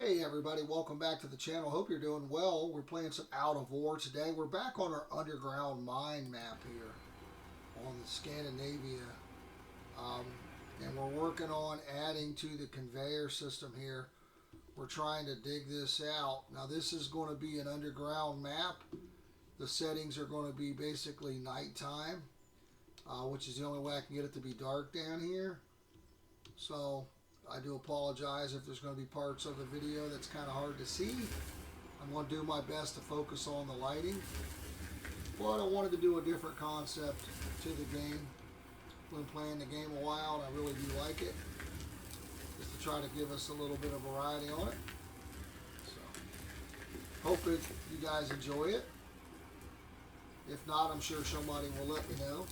Hey everybody, welcome back to the channel. Hope you're doing well. We're playing some Out of War today. We're back on our underground mine map here on the Scandinavia. And we're working on adding to the conveyor system here. We're trying to dig this out. Now this is going to be an underground map. The settings are going to be basically nighttime, which is the only way I can get it to be dark down here. So I do apologize if there's going to be parts of the video that's kind of hard to see. I'm going to do my best to focus on the lighting. But I wanted to do a different concept to the game. Been playing the game a while and I really do like it. Just to try to give us a little bit of variety on it. So, hope you guys enjoy it. If not, I'm sure somebody will let me know.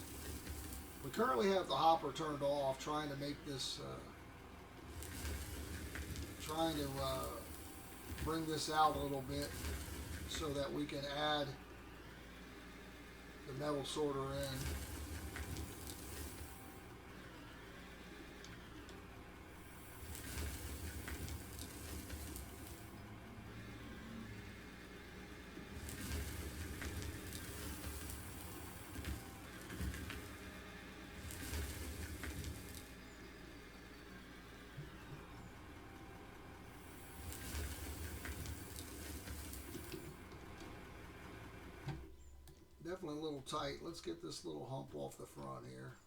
We currently have the hopper turned off, trying to make this bring this out a little bit so that we can add the metal sorter in. Definitely a little tight. Let's get this little hump off the front here.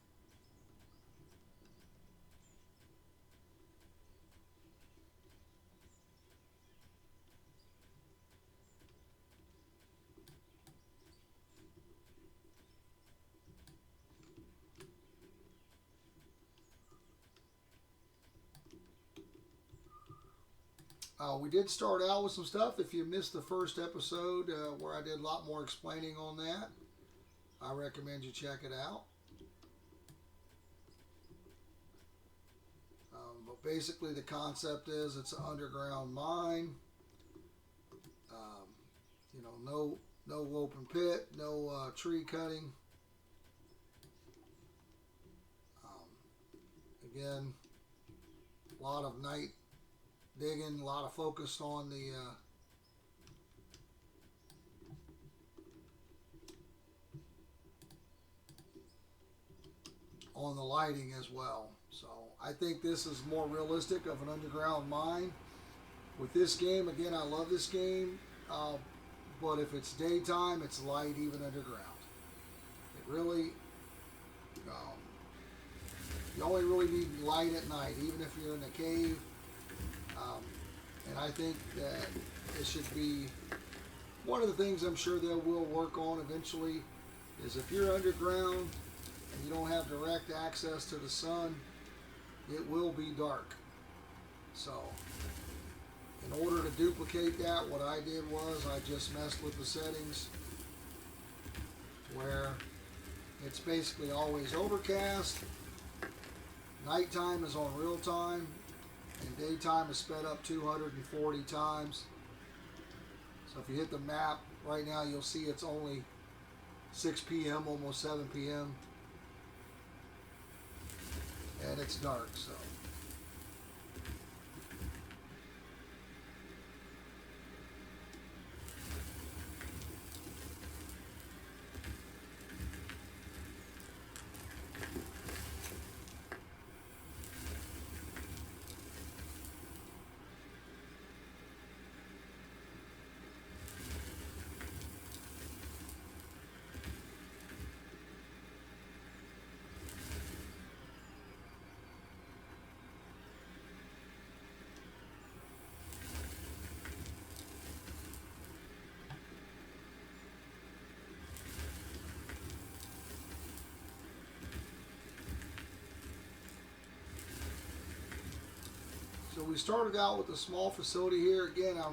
We did start out with some stuff. If you missed the first episode where I did a lot more explaining on that, I recommend you check it out. But basically the concept is it's an underground mine. You know, no open pit, no tree cutting. Again, a lot of night digging, a lot of focus on the lighting as well. So I think this is more realistic of an underground mine. With this game, again, I love this game, but if it's daytime, it's light even underground. It really, you only really need light at night, even if you're in a cave. And I think that it should be one of the things I'm sure they will work on eventually is if you're underground and you don't have direct access to the sun, it will be dark. So in order to duplicate that, what I did was I just messed with the settings where it's basically always overcast, nighttime is on real time, and daytime is sped up 240 times. So if you hit the map right now, you'll see it's only 6 p.m., almost 7 p.m. and it's dark. So So we started out with a small facility here. Again, I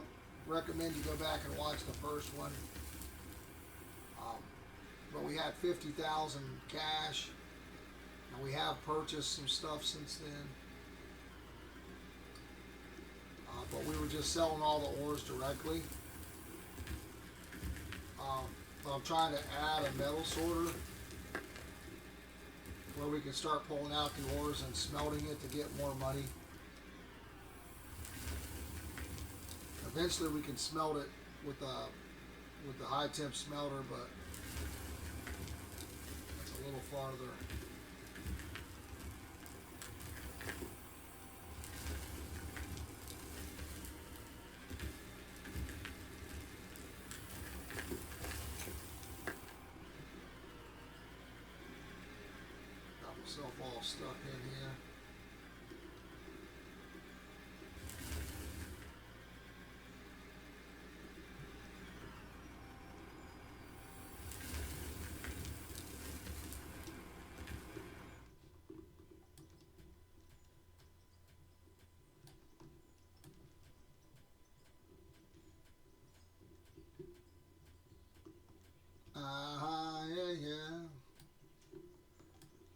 recommend you go back and watch the first one. But we had 50,000 cash, and we have purchased some stuff since then. But we were just selling all the ores directly. But I'm trying to add a metal sorter where we can start pulling out the ores and smelting it to get more money. Eventually we can smelt it with the high temp smelter, but that's a little farther. Got myself all stuck in here. Yeah, yeah.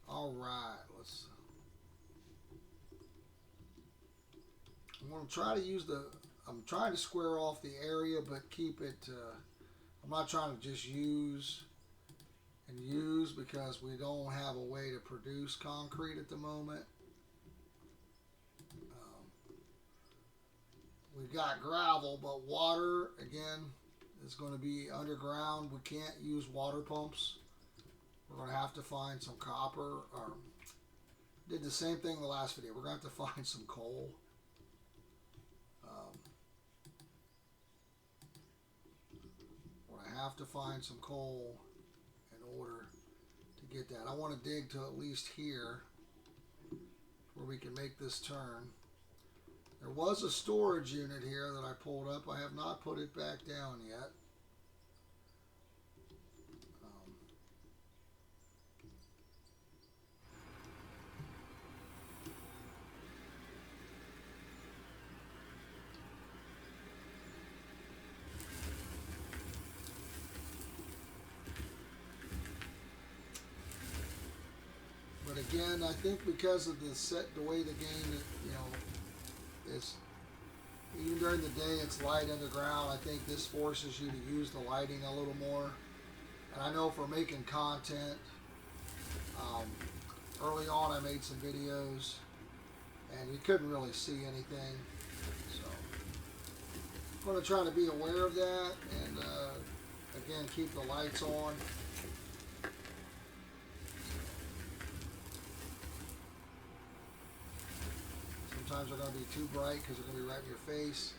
All right, let's. I'm going to try to use the. I'm trying to square off the area, but keep it. I'm not trying to just use and use because we don't have a way to produce concrete at the moment. We've got gravel, but water again is going to be underground. We can't use water pumps. We're going to have to find some copper. Or did the same thing in the last video. We're going to have to find some coal. We're going to have to find some coal in order to get that. I want to dig to at least here where we can make this turn. There was a storage unit here that I pulled up. I have not put it back down yet. But again, I think because of the way the game, is even during the day it's light underground. I think this forces you to use the lighting a little more. And I know for making content, early on I made some videos, and you couldn't really see anything. So I'm going to try to be aware of that, and again keep the lights on. Sometimes they're going to be too bright because they're going to be right in your face.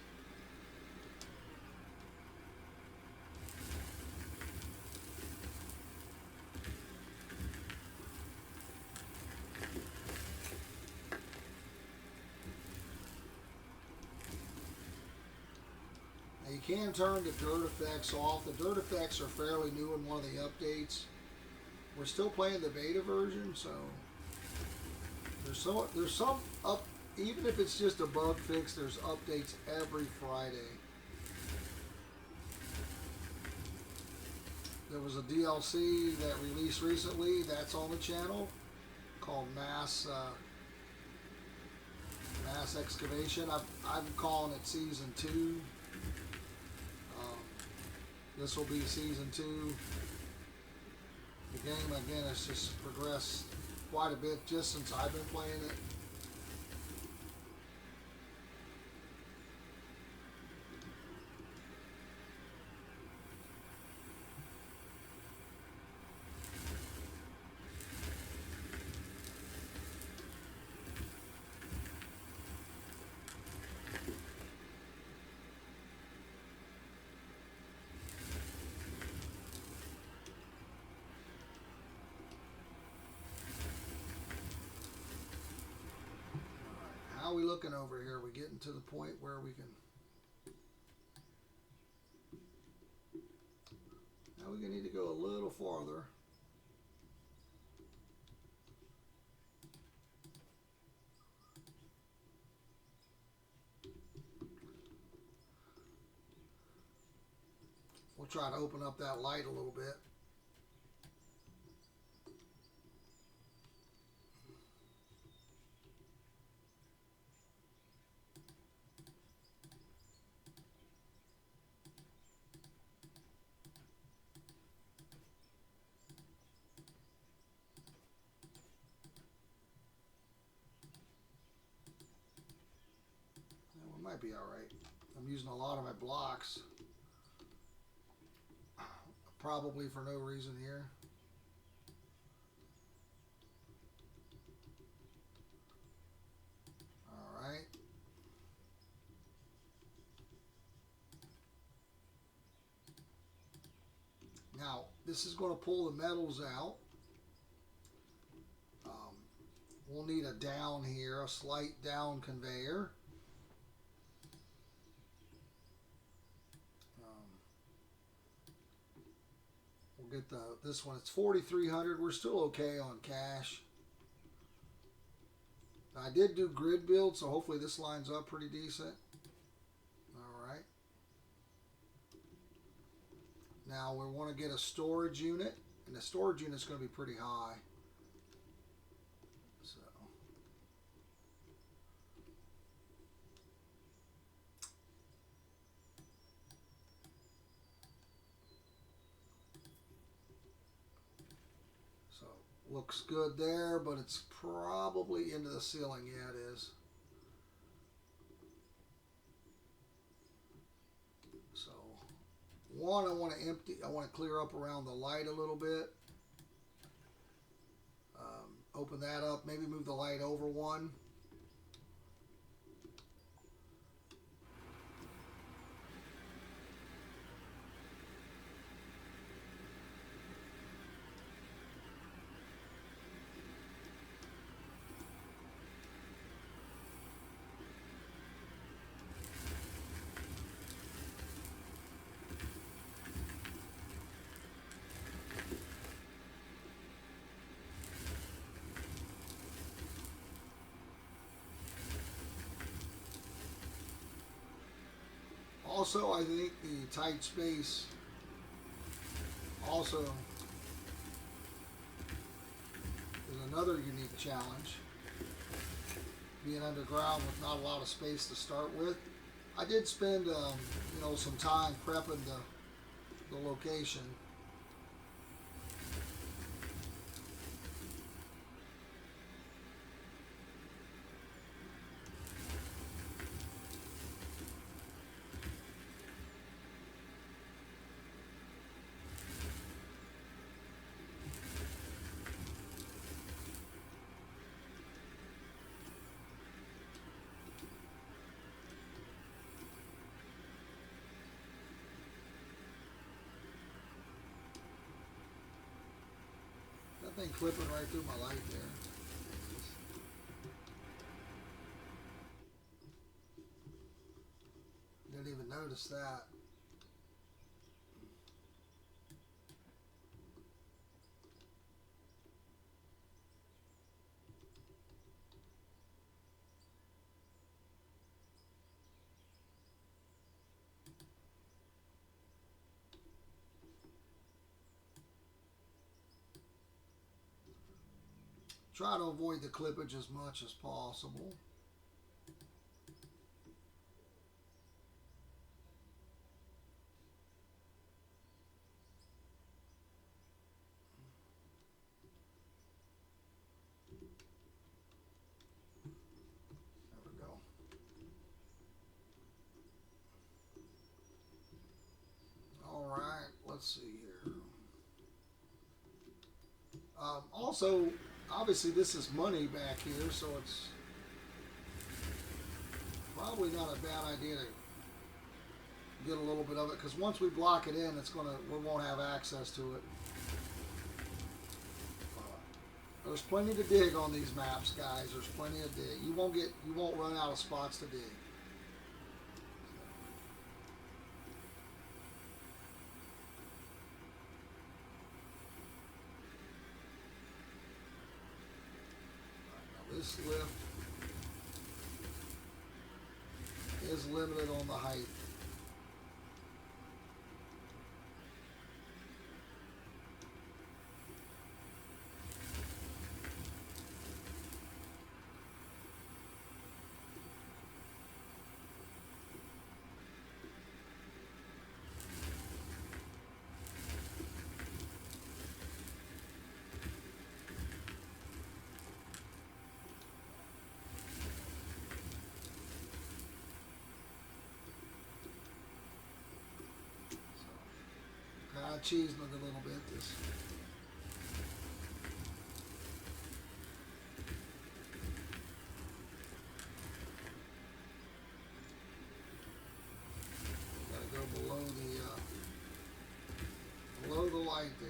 Now you can turn the dirt effects off. The dirt effects are fairly new in one of the updates. We're still playing the beta version, so there's some up. Even if it's just a bug fix, there's updates every Friday. There was a DLC that released recently that's on the channel called Mass Excavation. I'm calling it Season 2. This will be Season 2. The game, again, has just progressed quite a bit just since I've been playing it. How are we looking over here? Are we getting to the point where we can... Now we're going to need to go a little farther. We'll try to open up that light a little bit. Might be all right. I'm using a lot of my blocks. Probably for no reason here. Alright. Now, this is going to pull the metals out. We'll need a down here, a slight down conveyor. We'll get this one. It's 4,300. We're still okay on cash. I did do grid build, so hopefully this lines up pretty decent. All right. Now we want to get a storage unit, and the storage unit is going to be pretty high. So looks good there, but it's probably into the ceiling. Yeah, it is. So one, I want to empty. I want to clear up around the light a little bit. Open that up. Maybe move the light over one. Also, I think the tight space also is another unique challenge. Being underground with not a lot of space to start with. I did spend, some time prepping the location. That thing clipping right through my light there. Didn't even notice that. Try to avoid the clippage as much as possible. There we go. All right, let's see here. Also, obviously this is money back here, so it's probably not a bad idea to get a little bit of it, because once we block it in, we won't have access to it. There's plenty to dig on these maps, guys. There's plenty to dig. You won't run out of spots to dig. This lift is limited on the height. cheesing it a little bit. This. Gotta go below the light there.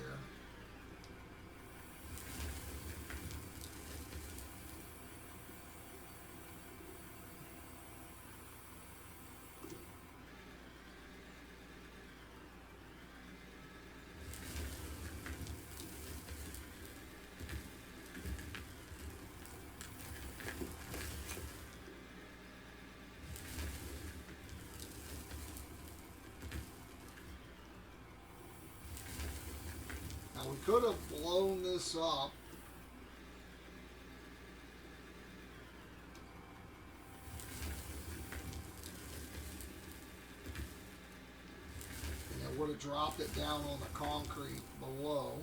Now we could have blown this up. And then would have dropped it down on the concrete below.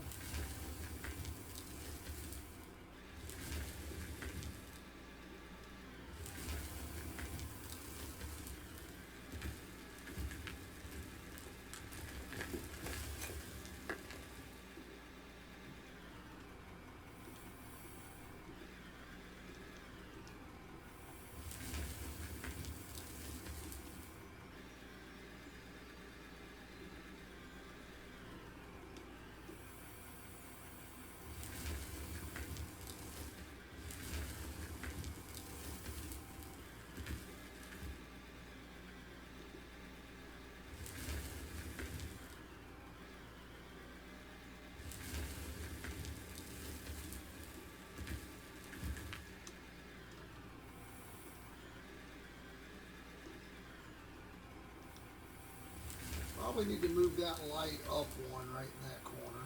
Probably need to move that light up one right in that corner.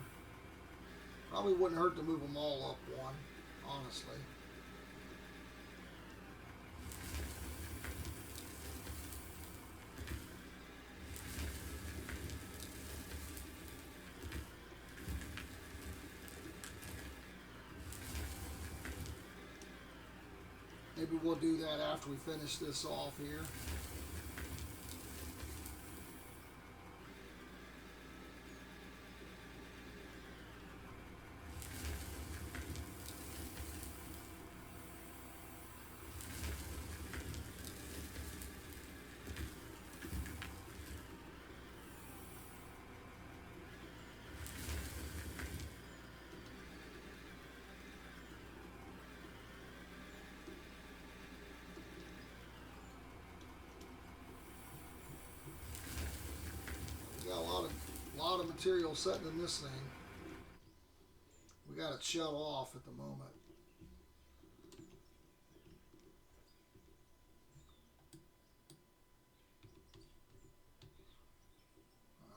Probably wouldn't hurt to move them all up one, honestly. Maybe we'll do that after we finish this off here. Lot of material sitting in this thing. We got it shut off at the moment.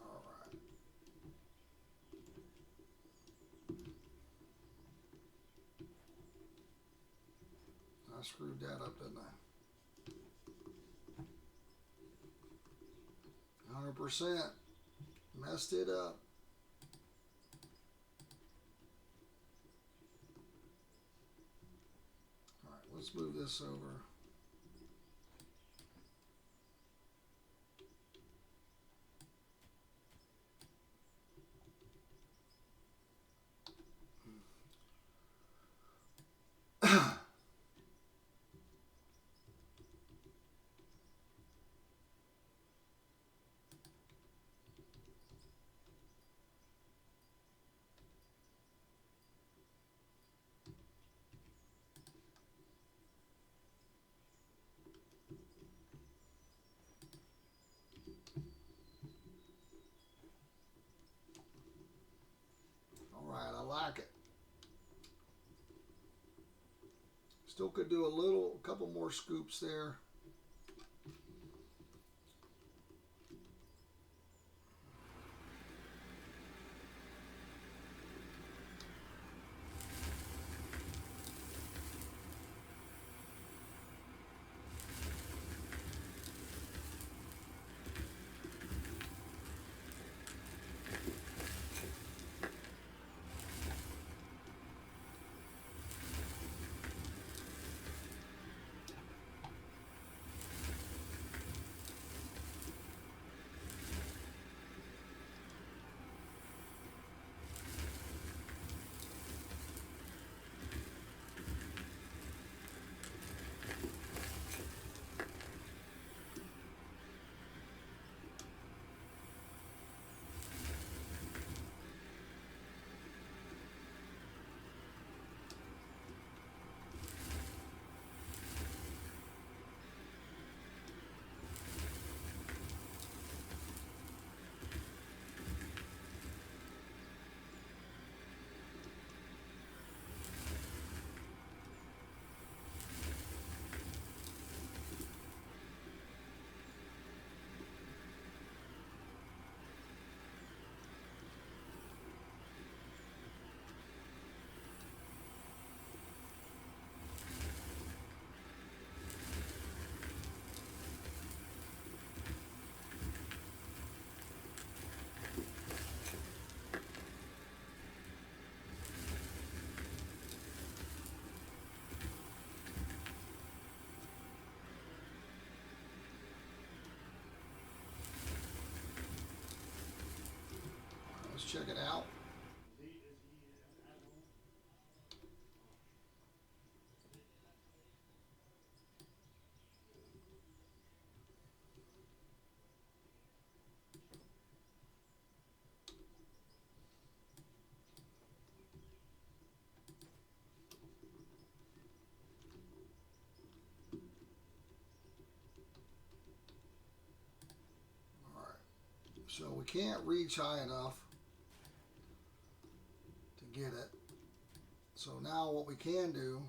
All right. I screwed that up, didn't I? 100%. Messed it up. All right, let's move this over. It. Still could do a couple more scoops there. check it out. So we can't reach high enough to get it. So now what we can do,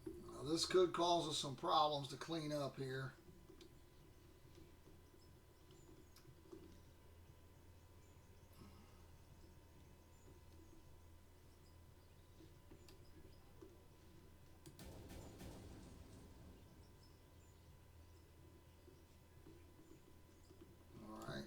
now this could cause us some problems to clean up here. All right.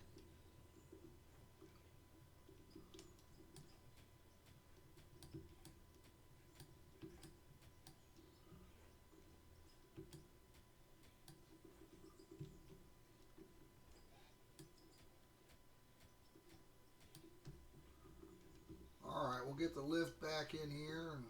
All right, we'll get the lift back in here and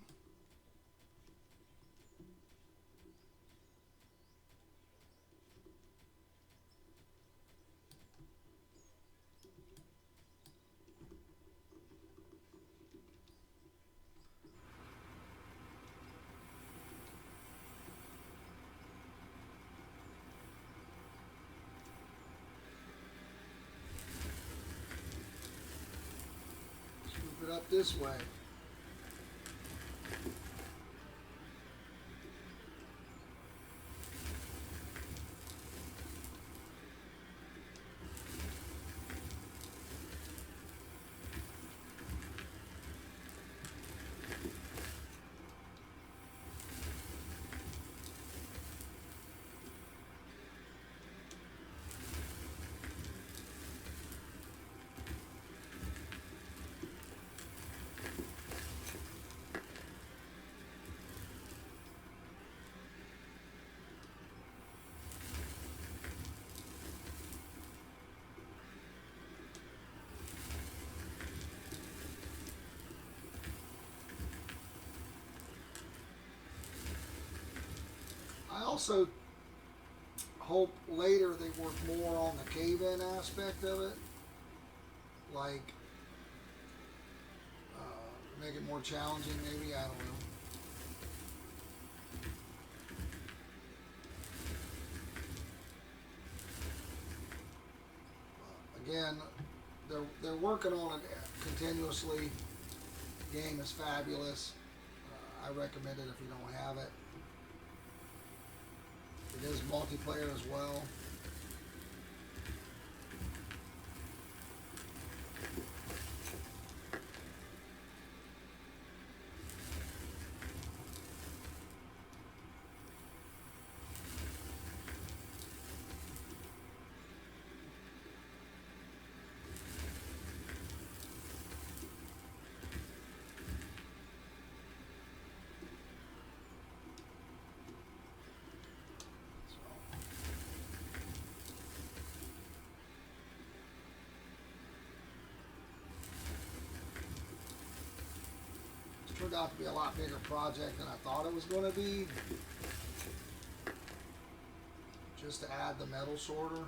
scoop it up this way. I also hope later they work more on the cave-in aspect of it, like make it more challenging maybe, I don't know. Again, they're working on it continuously. The game is fabulous. I recommend it if you don't have it. It is multiplayer as well. Turned out to be a lot bigger project than I thought it was going to be. Just to add the metal sorter.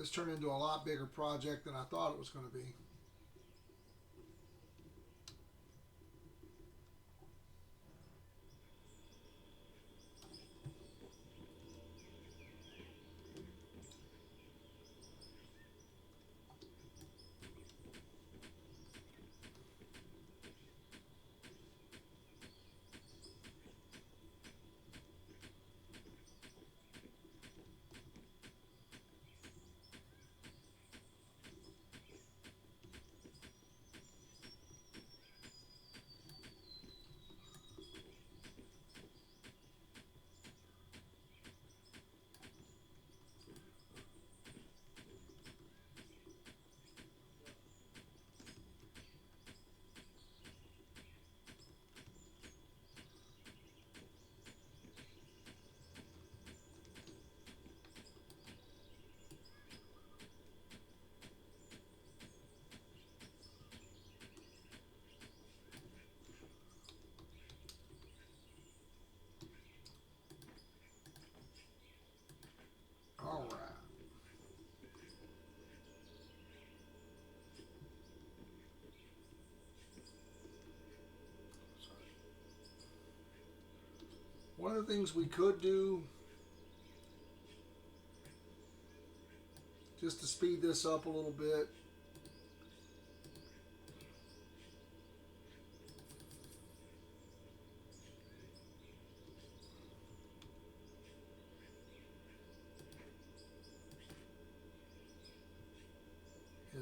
this turned into a lot bigger project than I thought it was going to be. All right. One of the things we could do, just to speed this up a little bit,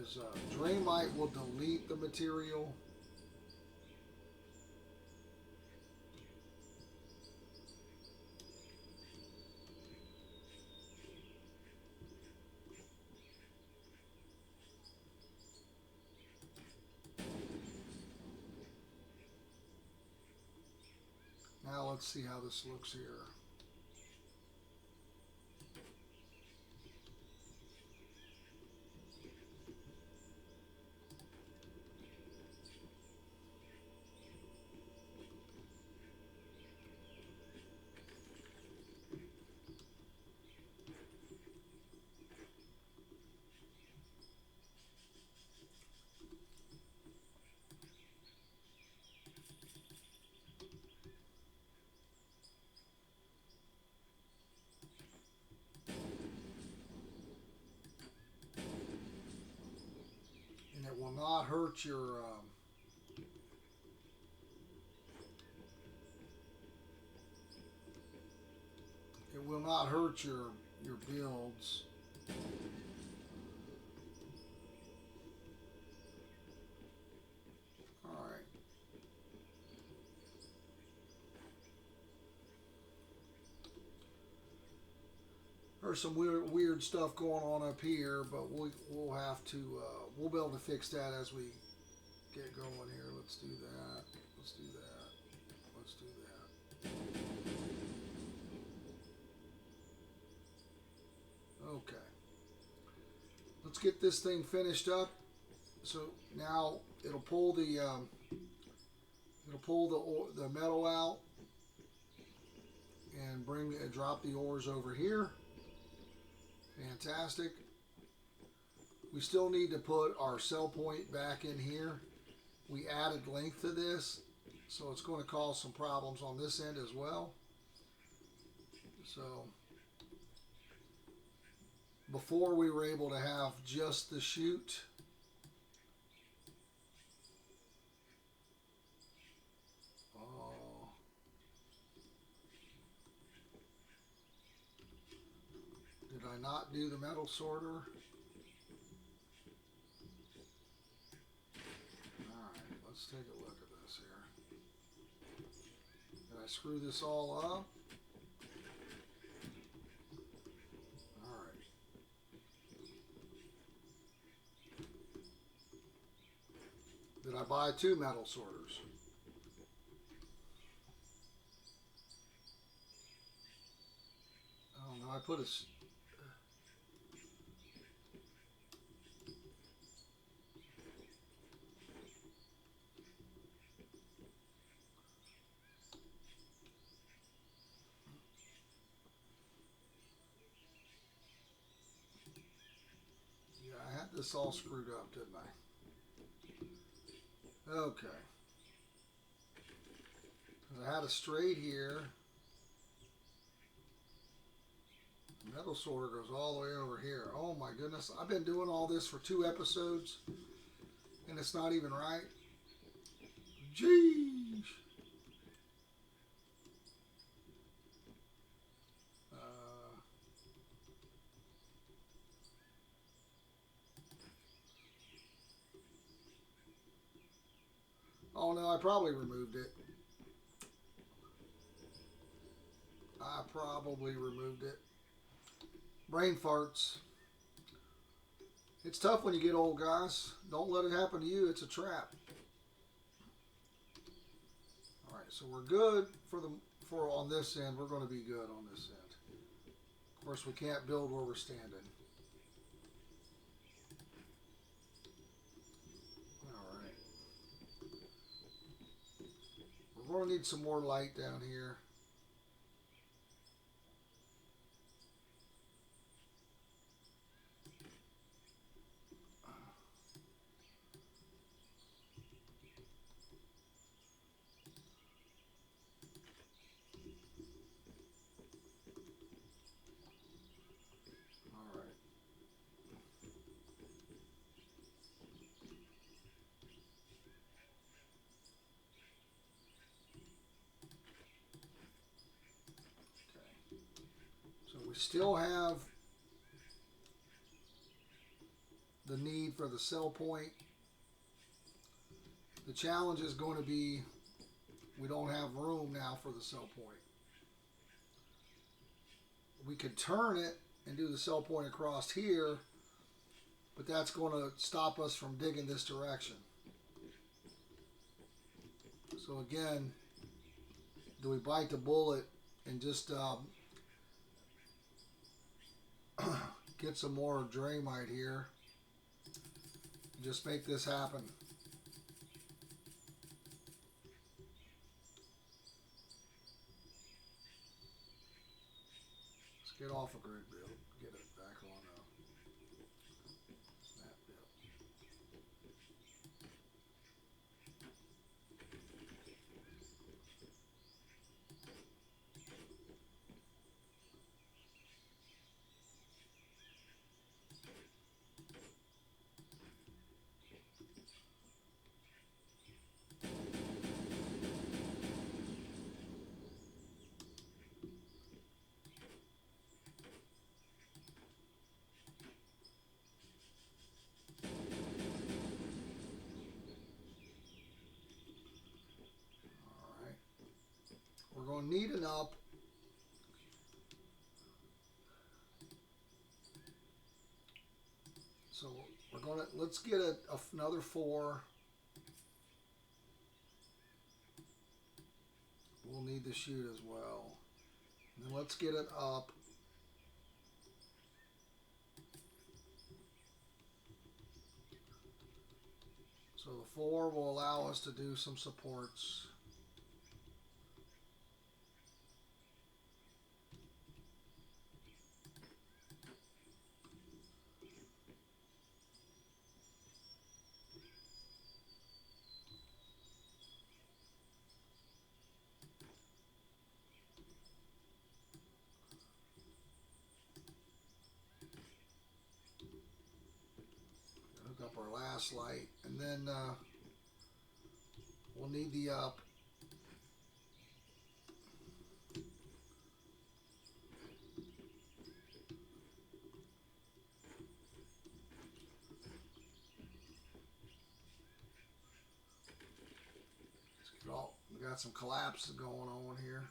is Drainlight will delete the material. Now let's see how this looks here. And it will not hurt your it will not hurt your builds. All right. There's some weird stuff going on up here, but we'll have to we'll be able to fix that as we get going here. Let's do that. Let's do that. Let's do that. Okay. Let's get this thing finished up. So now it'll pull the metal out and drop the ores over here. Fantastic. We still need to put our cell point back in here. We added length to this, so it's going to cause some problems on this end as well. So before we were able to have just the chute. Did I not do the metal sorter? Alright, let's take a look at this here. Did I screw this all up? Alright. Did I buy 2 metal sorters? Oh no, I put a... this all screwed up, didn't I? Okay. I had a straight here. The metal sorter goes all the way over here. Oh my goodness. I've been doing all this for 2 episodes and it's not even right. Jeez. Oh no, I probably removed it. I probably removed it. Brain farts. It's tough when you get old, guys. Don't let it happen to you. It's a trap. All right, so we're good for on this end. We're going to be good on this end. Of course, we can't build where we're standing. All right. We're going to need some more light down here. We still have the need for the cell point. The challenge is going to be we don't have room now for the cell point. We could turn it and do the cell point across here, but that's going to stop us from digging this direction. So again, do we bite the bullet and just get some more Dramite here and just make this happen? Let's get off a grid build, get it back on snap build. We're going to need an up. So we're going to, let's get another 4. We'll need the chute as well. And then let's get it up. So the 4 will allow us to do some supports. Hook up our last light, and then we'll need the up. We got some collapses going on here.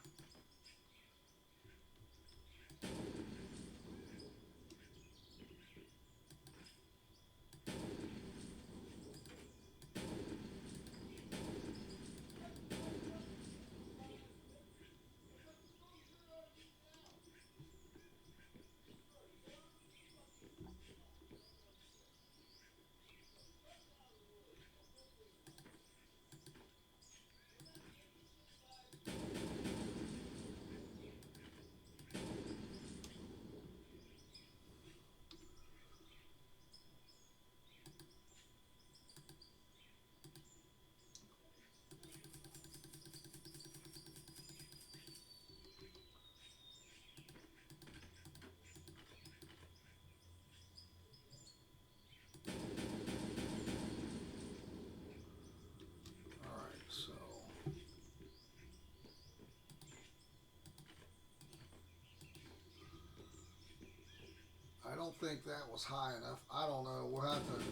think that was high enough. I don't know. We'll have to.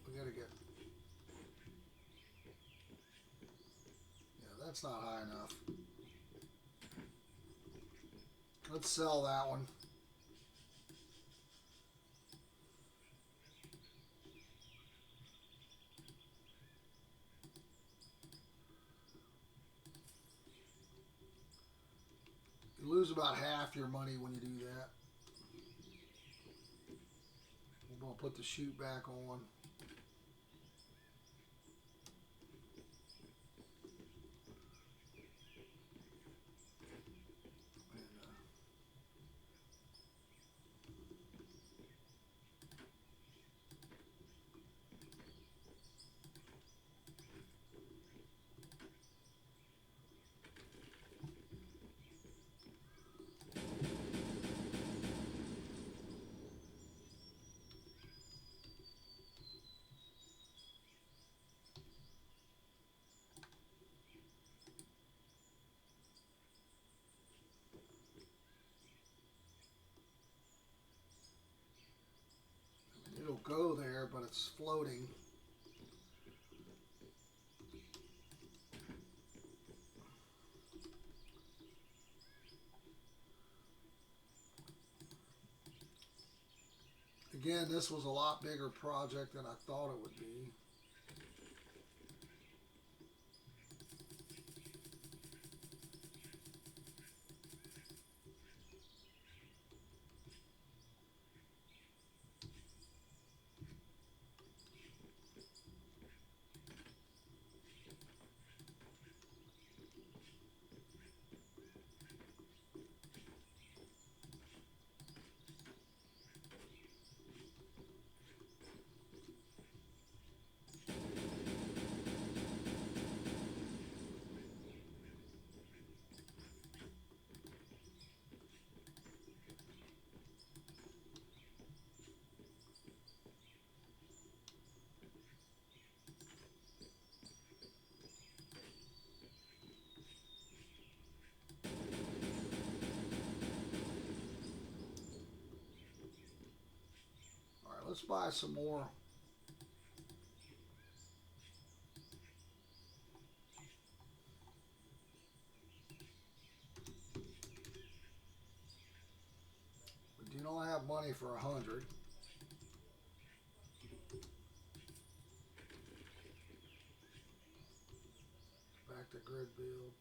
We gotta get. Yeah, that's not high enough. Let's sell that one. You lose about half your money when you do that. We're gonna put the chute back on. It'll go there, but it's floating. Again, this was a lot bigger project than I thought it would be. Let's buy some more. We do not have money for 100. Back to grid build.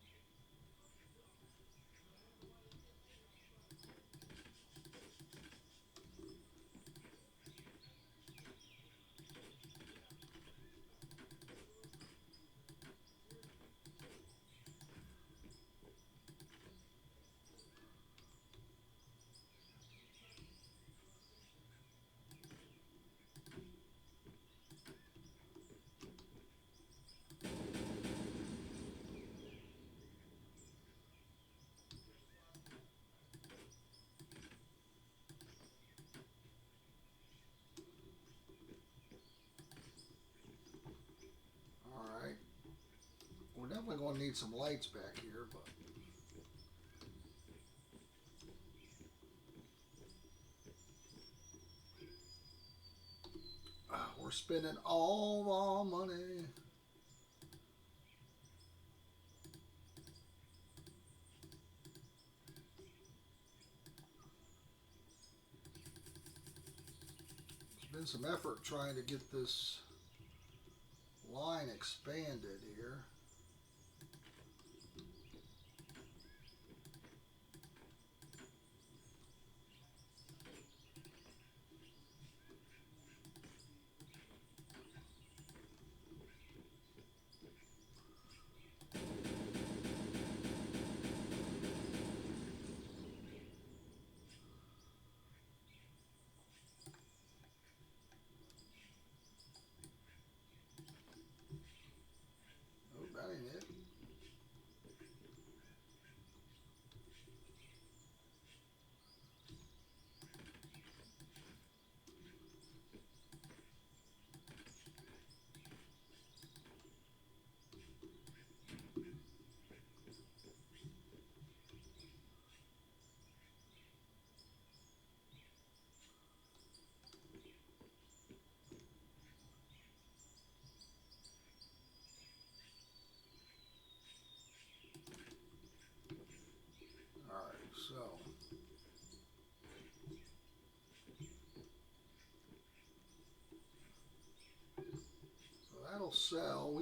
We're definitely going to need some lights back here, but we're spending all our money. There's been some effort trying to get this line expanded here.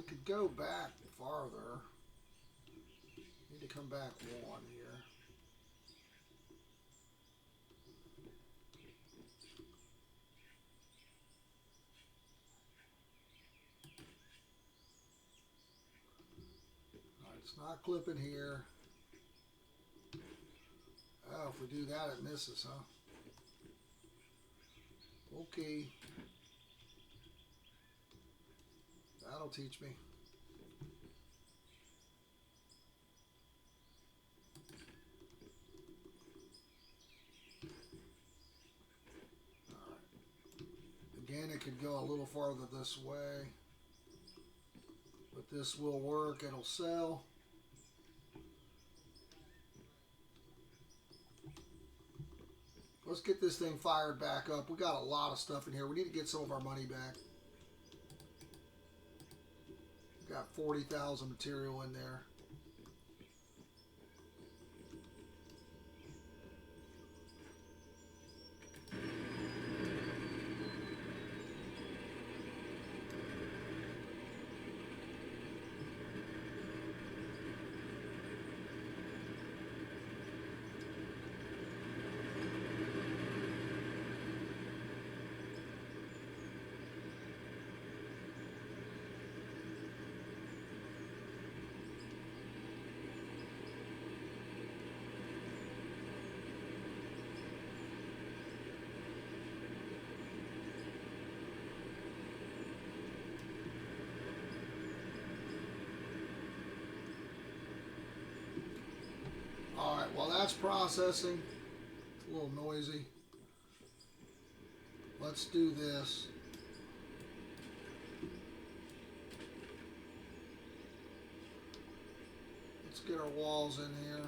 could go back farther. Need to come back one here. Alright, it's not clipping here. Oh, if we do that, it misses, huh? Okay. That'll teach me. Again, it could go a little farther this way, but this will work. It'll sell. Let's get this thing fired back up. We got a lot of stuff in here. We need to get some of our money back. We got 40,000 material in there. Alright, while that's processing, it's a little noisy. Let's do this. Let's get our walls in here.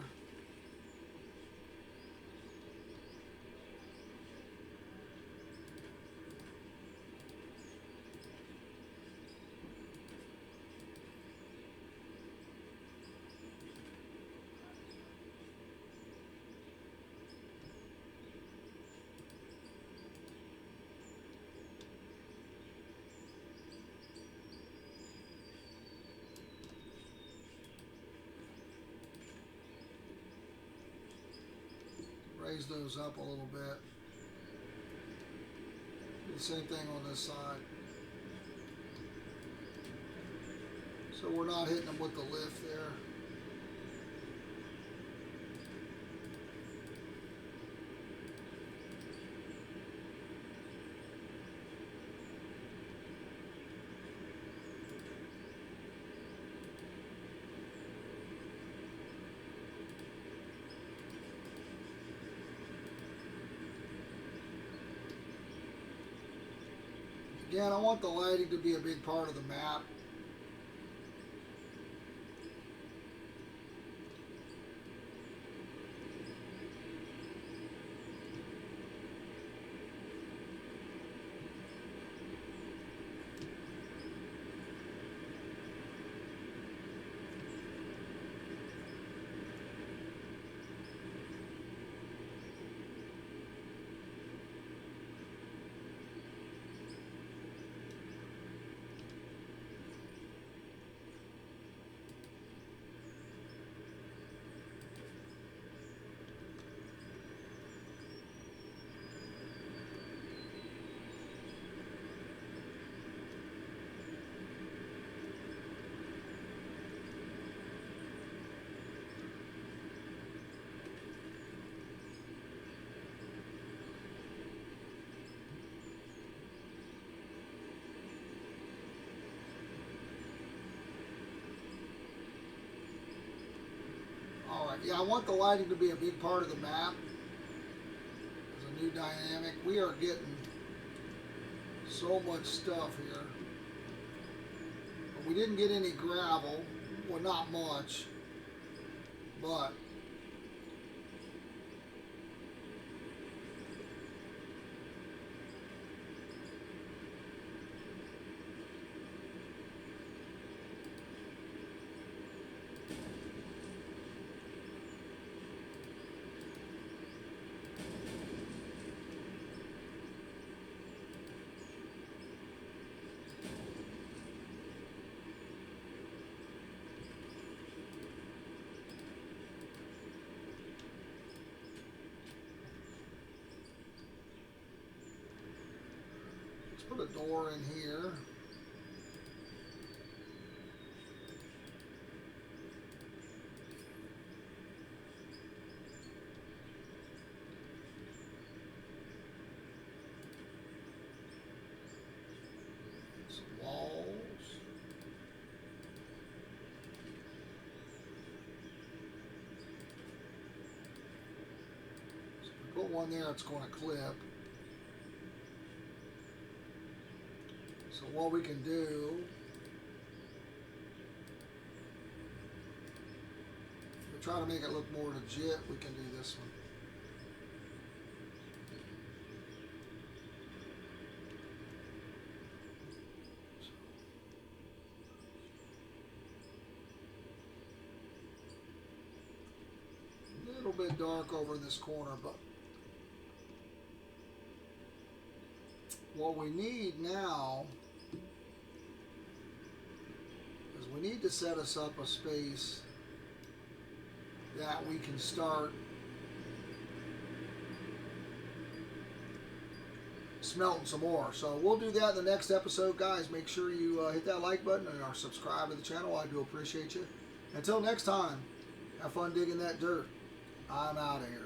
Raise those up a little bit. Do the same thing on this side. So we're not hitting them with the lift there. Again, I want the lighting to be a big part of the map. Yeah, I want the lighting to be a big part of the map. There's a new dynamic. We are getting so much stuff here. But we didn't get any gravel. Well, not much. But door in here. Some walls. So if we put one there, it's going to clip. So what we can do, to try to make it look more legit, we can do this one. A little bit dark over in this corner, but what we need now is we need to set us up a space that we can start smelting some more. So we'll do that in the next episode, guys. Make sure you hit that like button and are subscribed to the channel. I do appreciate you. Until next time, have fun digging that dirt. I'm out of here.